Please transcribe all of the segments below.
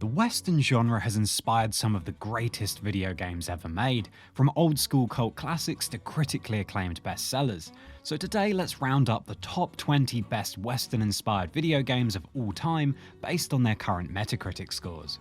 The Western genre has inspired some of the greatest video games ever made, from old school cult classics to critically acclaimed bestsellers. So today let's round up the top 20 best Western inspired video games of all time based on their current Metacritic scores.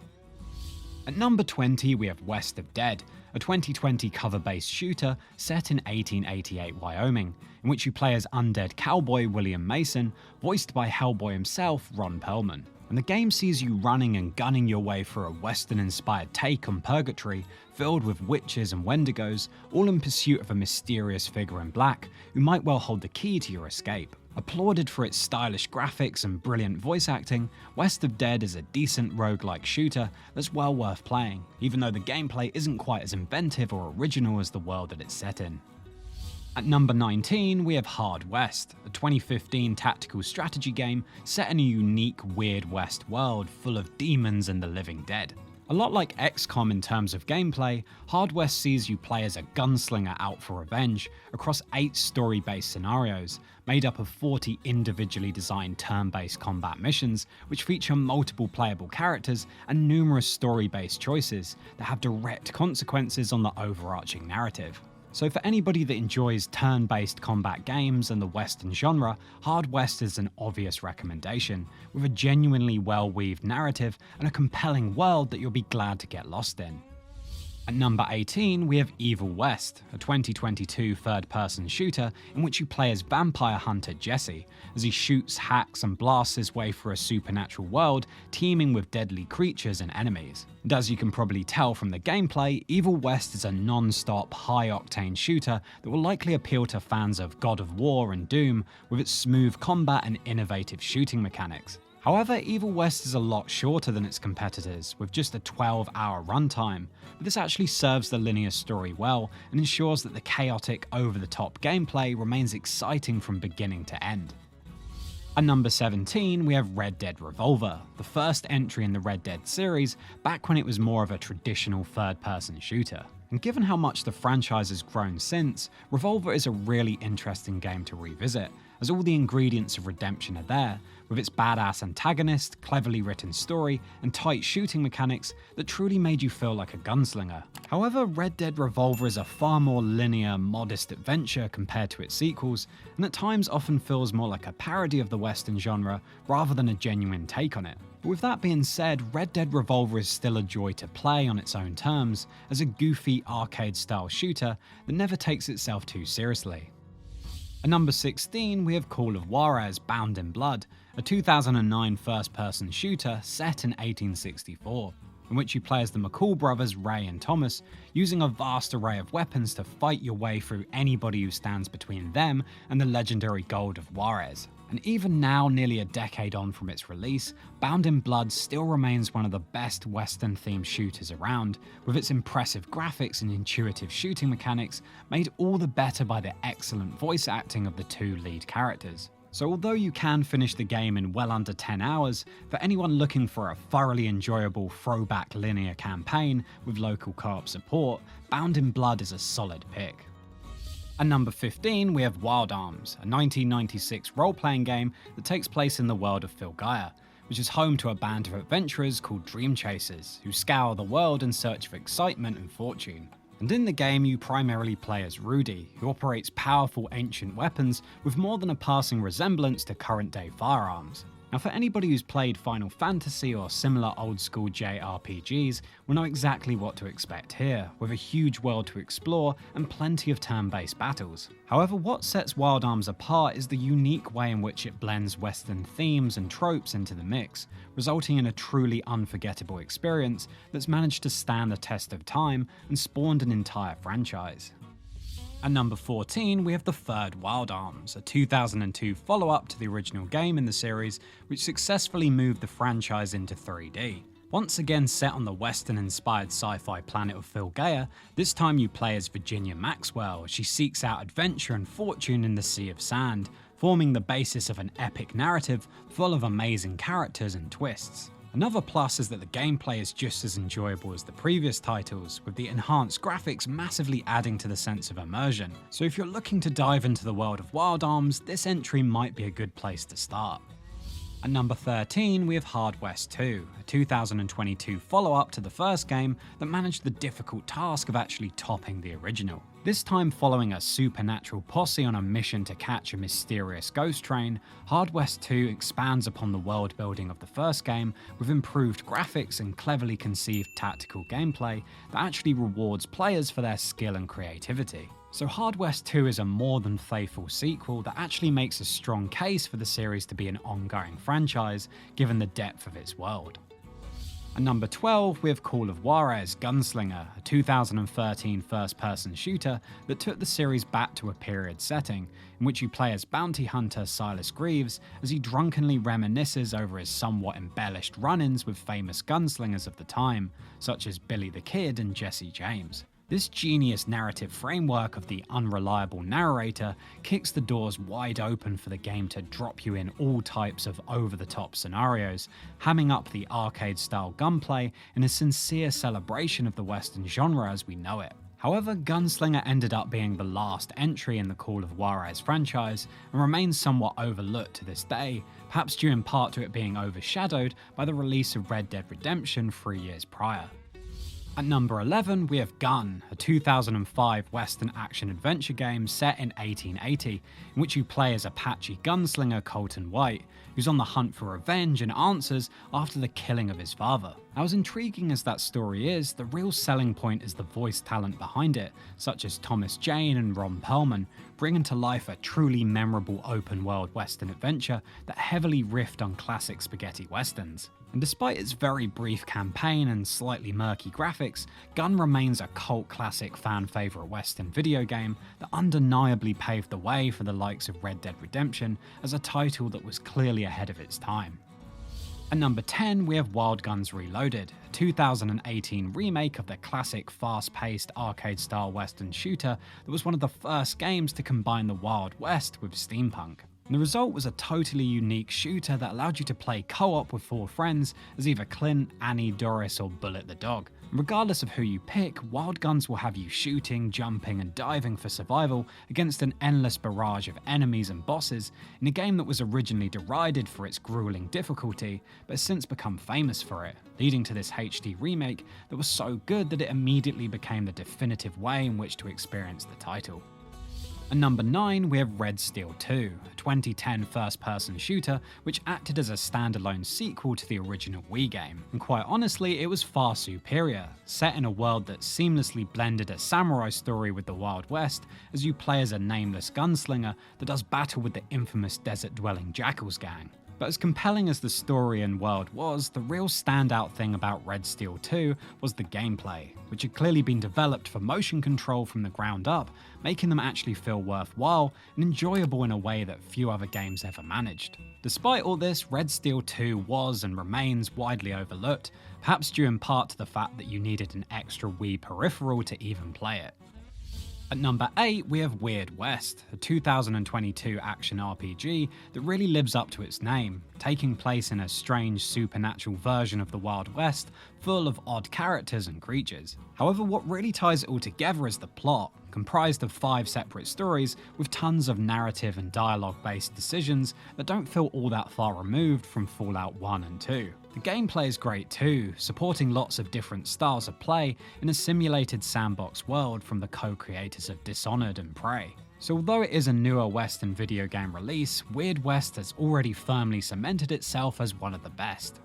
At number 20 we have West of Dead, a 2020 cover-based shooter set in 1888 Wyoming, in which you play as undead cowboy William Mason, voiced by Hellboy himself, Ron Perlman. And the game sees you running and gunning your way through a Western-inspired take on purgatory, filled with witches and wendigos, all in pursuit of a mysterious figure in black, who might well hold the key to your escape. Applauded for its stylish graphics and brilliant voice acting, West of Dead is a decent roguelike shooter that's well worth playing, even though the gameplay isn't quite as inventive or original as the world that it's set in. At number 19, we have Hard West, a 2015 tactical strategy game set in a unique Weird West world full of demons and the living dead. A lot like XCOM in terms of gameplay, Hard West sees you play as a gunslinger out for revenge across 8 story-based scenarios, made up of 40 individually designed turn-based combat missions, which feature multiple playable characters and numerous story-based choices that have direct consequences on the overarching narrative. So for anybody that enjoys turn-based combat games and the Western genre, Hard West is an obvious recommendation, with a genuinely well-weaved narrative and a compelling world that you'll be glad to get lost in. At number 18, we have Evil West, a 2022 third-person shooter in which you play as vampire hunter Jesse, as he shoots, hacks, and blasts his way through a supernatural world teeming with deadly creatures and enemies. And as you can probably tell from the gameplay, Evil West is a non-stop, high-octane shooter that will likely appeal to fans of God of War and Doom, with its smooth combat and innovative shooting mechanics. However, Evil West is a lot shorter than its competitors, with just a 12-hour runtime, but this actually serves the linear story well and ensures that the chaotic, over-the-top gameplay remains exciting from beginning to end. At number 17, we have Red Dead Revolver, the first entry in the Red Dead series, back when it was more of a traditional third-person shooter. And given how much the franchise has grown since, Revolver is a really interesting game to revisit, as all the ingredients of redemption are there, with its badass antagonist, cleverly written story, and tight shooting mechanics that truly made you feel like a gunslinger. However, Red Dead Revolver is a far more linear, modest adventure compared to its sequels, and at times often feels more like a parody of the Western genre rather than a genuine take on it. But with that being said, Red Dead Revolver is still a joy to play on its own terms, as a goofy arcade-style shooter that never takes itself too seriously. At number 16, we have Call of Juarez Bound in Blood, a 2009 first-person shooter set in 1864, in which you play as the McCall brothers Ray and Thomas, using a vast array of weapons to fight your way through anybody who stands between them and the legendary gold of Juarez. And even now, nearly a decade on from its release, Bound in Blood still remains one of the best Western-themed shooters around, with its impressive graphics and intuitive shooting mechanics made all the better by the excellent voice acting of the 2 lead characters. So although you can finish the game in well under 10 hours, for anyone looking for a thoroughly enjoyable throwback linear campaign with local co-op support, Bound in Blood is a solid pick. At number 15, we have Wild Arms, a 1996 role-playing game that takes place in the world of Filgaia, which is home to a band of adventurers called Dream Chasers, who scour the world in search of excitement and fortune. And in the game, you primarily play as Rudy, who operates powerful ancient weapons with more than a passing resemblance to current-day firearms. Now, for anybody who's played Final Fantasy or similar old-school JRPGs, will know exactly what to expect here, with a huge world to explore and plenty of turn-based battles. However, what sets Wild Arms apart is the unique way in which it blends Western themes and tropes into the mix, resulting in a truly unforgettable experience that's managed to stand the test of time and spawned an entire franchise. At number 14, we have The Third Wild Arms, a 2002 follow-up to the original game in the series, which successfully moved the franchise into 3D. Once again set on the Western-inspired sci-fi planet of Filgaia, this time you play as Virginia Maxwell as she seeks out adventure and fortune in the Sea of Sand, forming the basis of an epic narrative full of amazing characters and twists. Another plus is that the gameplay is just as enjoyable as the previous titles, with the enhanced graphics massively adding to the sense of immersion. So if you're looking to dive into the world of Wild Arms, this entry might be a good place to start. At number 13, we have Hard West 2, a 2022 follow-up to the first game that managed the difficult task of actually topping the original. This time following a supernatural posse on a mission to catch a mysterious ghost train, Hard West 2 expands upon the world building of the first game with improved graphics and cleverly conceived tactical gameplay that actually rewards players for their skill and creativity. So Hard West 2 is a more than faithful sequel that actually makes a strong case for the series to be an ongoing franchise, given the depth of its world. At number 12, we have Call of Juarez Gunslinger, a 2013 first-person shooter that took the series back to a period setting, in which you play as bounty hunter Silas Greaves as he drunkenly reminisces over his somewhat embellished run-ins with famous gunslingers of the time, such as Billy the Kid and Jesse James. This genius narrative framework of the unreliable narrator kicks the doors wide open for the game to drop you in all types of over-the-top scenarios, hamming up the arcade-style gunplay in a sincere celebration of the Western genre as we know it. However, Gunslinger ended up being the last entry in the Call of Juarez franchise and remains somewhat overlooked to this day, perhaps due in part to it being overshadowed by the release of Red Dead Redemption 3 years prior. At number 11, we have Gun, a 2005 Western action-adventure game set in 1880, in which you play as Apache gunslinger Colton White, who's on the hunt for revenge and answers after the killing of his father. Now, as intriguing as that story is, the real selling point is the voice talent behind it, such as Thomas Jane and Ron Perlman, bringing to life a truly memorable open-world Western adventure that heavily riffed on classic spaghetti westerns. And despite its very brief campaign and slightly murky graphics, Gun remains a cult classic fan favourite Western video game that undeniably paved the way for the likes of Red Dead Redemption as a title that was clearly ahead of its time. At number 10, we have Wild Guns Reloaded, a 2018 remake of the classic fast-paced arcade-style Western shooter that was one of the first games to combine the Wild West with steampunk. And the result was a totally unique shooter that allowed you to play co-op with 4 friends as either Clint, Annie, Doris, or Bullet the dog. And regardless of who you pick, Wild Guns will have you shooting, jumping, and diving for survival against an endless barrage of enemies and bosses in a game that was originally derided for its grueling difficulty, but has since become famous for it, leading to this HD remake that was so good that it immediately became the definitive way in which to experience the title. At number 9, we have Red Steel 2, a 2010 first-person shooter which acted as a standalone sequel to the original Wii game, and quite honestly it was far superior, set in a world that seamlessly blended a samurai story with the Wild West as you play as a nameless gunslinger that does battle with the infamous desert-dwelling Jackals gang. But as compelling as the story and world was, the real standout thing about Red Steel 2 was the gameplay, which had clearly been developed for motion control from the ground up, making them actually feel worthwhile and enjoyable in a way that few other games ever managed. Despite all this, Red Steel 2 was and remains widely overlooked, perhaps due in part to the fact that you needed an extra Wii peripheral to even play it. At number 8, we have Weird West, a 2022 action RPG that really lives up to its name, taking place in a strange supernatural version of the Wild West, full of odd characters and creatures. However, what really ties it all together is the plot, comprised of 5 separate stories with tons of narrative and dialogue-based decisions that don't feel all that far removed from Fallout 1 and 2. The gameplay is great too, supporting lots of different styles of play in a simulated sandbox world from the co-creators of Dishonored and Prey. So although it is a newer Western video game release, Weird West has already firmly cemented itself as one of the best.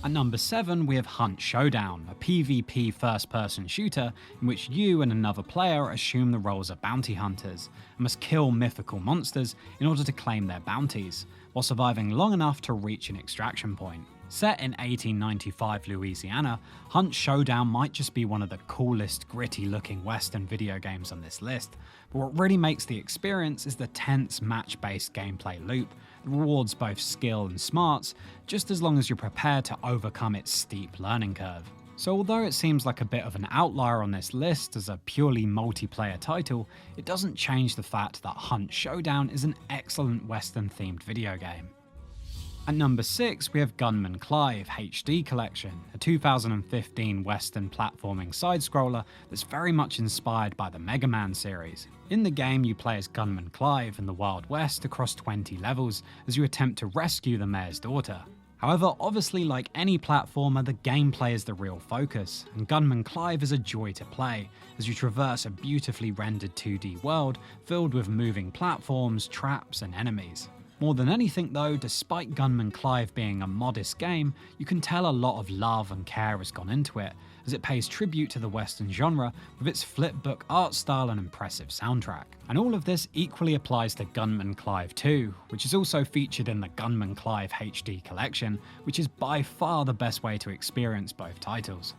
At number 7, we have Hunt Showdown, a PvP first-person shooter in which you and another player assume the roles of bounty hunters and must kill mythical monsters in order to claim their bounties, while surviving long enough to reach an extraction point. Set in 1895 Louisiana, Hunt Showdown might just be one of the coolest, gritty-looking Western video games on this list, but what really makes the experience is the tense match-based gameplay loop that rewards both skill and smarts, just as long as you're prepared to overcome its steep learning curve. So although it seems like a bit of an outlier on this list as a purely multiplayer title, it doesn't change the fact that Hunt Showdown is an excellent Western-themed video game. At number 6, we have Gunman Clive HD Collection, a 2015 Western platforming side-scroller that's very much inspired by the Mega Man series. In the game, you play as Gunman Clive in the Wild West across 20 levels as you attempt to rescue the mayor's daughter. However, obviously like any platformer, the gameplay is the real focus, and Gunman Clive is a joy to play, as you traverse a beautifully rendered 2D world filled with moving platforms, traps, and enemies. More than anything though, despite Gunman Clive being a modest game, you can tell a lot of love and care has gone into it, as it pays tribute to the Western genre with its flipbook art style and impressive soundtrack. And all of this equally applies to Gunman Clive 2, which is also featured in the Gunman Clive HD collection, which is by far the best way to experience both titles.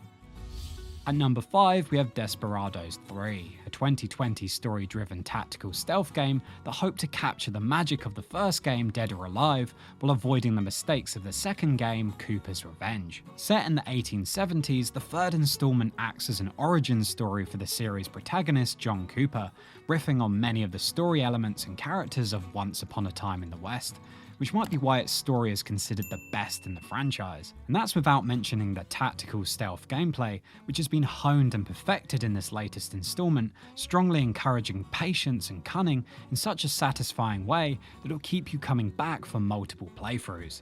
At number 5, we have Desperados 3, a 2020 story-driven tactical stealth game that hoped to capture the magic of the first game, Dead or Alive, while avoiding the mistakes of the second game, Cooper's Revenge. Set in the 1870s, the third installment acts as an origin story for the series' protagonist, John Cooper, riffing on many of the story elements and characters of Once Upon a Time in the West, which might be why its story is considered the best in the franchise. And that's without mentioning the tactical stealth gameplay, which has been honed and perfected in this latest installment, strongly encouraging patience and cunning in such a satisfying way that it'll keep you coming back for multiple playthroughs.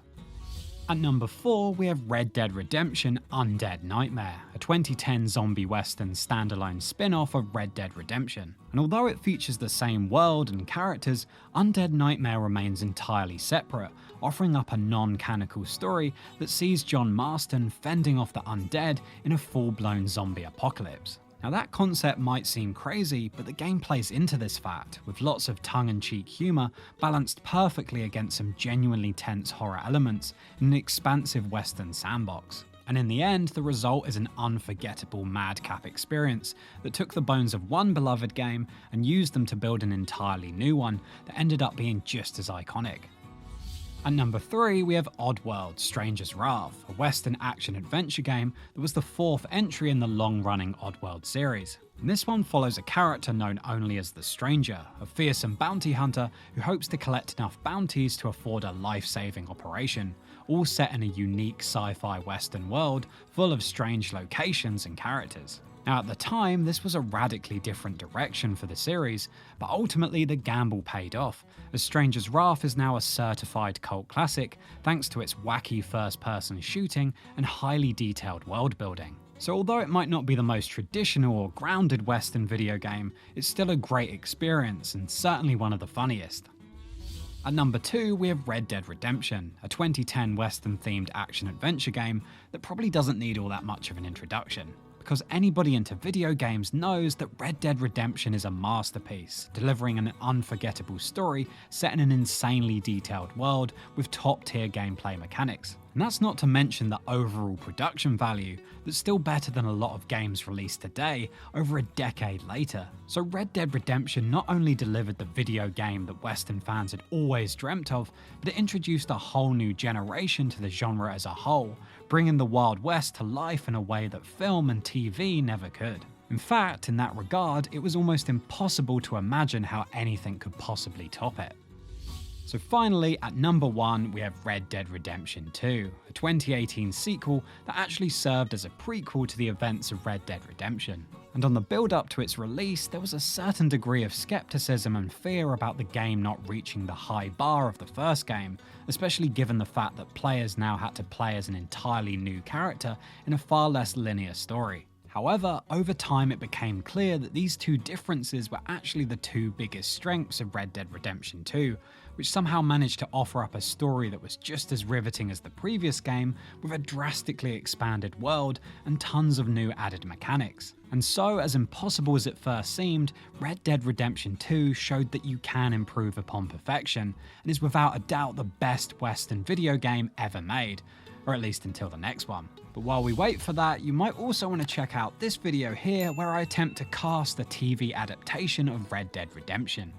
At number 4, we have Red Dead Redemption Undead Nightmare, a 2010 zombie western standalone spin-off of Red Dead Redemption. And although it features the same world and characters, Undead Nightmare remains entirely separate, offering up a non-canonical story that sees John Marston fending off the undead in a full-blown zombie apocalypse. Now that concept might seem crazy, but the game plays into this fact, with lots of tongue-in-cheek humour balanced perfectly against some genuinely tense horror elements in an expansive western sandbox. And in the end, the result is an unforgettable madcap experience that took the bones of one beloved game and used them to build an entirely new one that ended up being just as iconic. At number 3, we have Oddworld Stranger's Wrath, a western action-adventure game that was the 4th entry in the long-running Oddworld series. And this one follows a character known only as the Stranger, a fearsome bounty hunter who hopes to collect enough bounties to afford a life-saving operation, all set in a unique sci-fi western world full of strange locations and characters. Now at the time, this was a radically different direction for the series, but ultimately the gamble paid off, as Stranger's Wrath is now a certified cult classic thanks to its wacky first-person shooting and highly detailed world building. So although it might not be the most traditional or grounded Western video game, it's still a great experience and certainly one of the funniest. At number 2, we have Red Dead Redemption, a 2010 Western-themed action-adventure game that probably doesn't need all that much of an introduction, because anybody into video games knows that Red Dead Redemption is a masterpiece, delivering an unforgettable story set in an insanely detailed world with top-tier gameplay mechanics. And that's not to mention the overall production value that's still better than a lot of games released today over a decade later. So Red Dead Redemption not only delivered the video game that Western fans had always dreamt of, but it introduced a whole new generation to the genre as a whole, bringing the Wild West to life in a way that film and TV never could. In fact, in that regard, it was almost impossible to imagine how anything could possibly top it. So finally, at number 1, we have Red Dead Redemption 2, a 2018 sequel that actually served as a prequel to the events of Red Dead Redemption. And on the build-up to its release, there was a certain degree of skepticism and fear about the game not reaching the high bar of the first game, especially given the fact that players now had to play as an entirely new character in a far less linear story. However, over time it became clear that these two differences were actually the two biggest strengths of Red Dead Redemption 2, which somehow managed to offer up a story that was just as riveting as the previous game, with a drastically expanded world and tons of new added mechanics. And so, as impossible as it first seemed, Red Dead Redemption 2 showed that you can improve upon perfection, and is without a doubt the best Western video game ever made, or at least until the next one. But while we wait for that, you might also want to check out this video here where I attempt to cast the TV adaptation of Red Dead Redemption.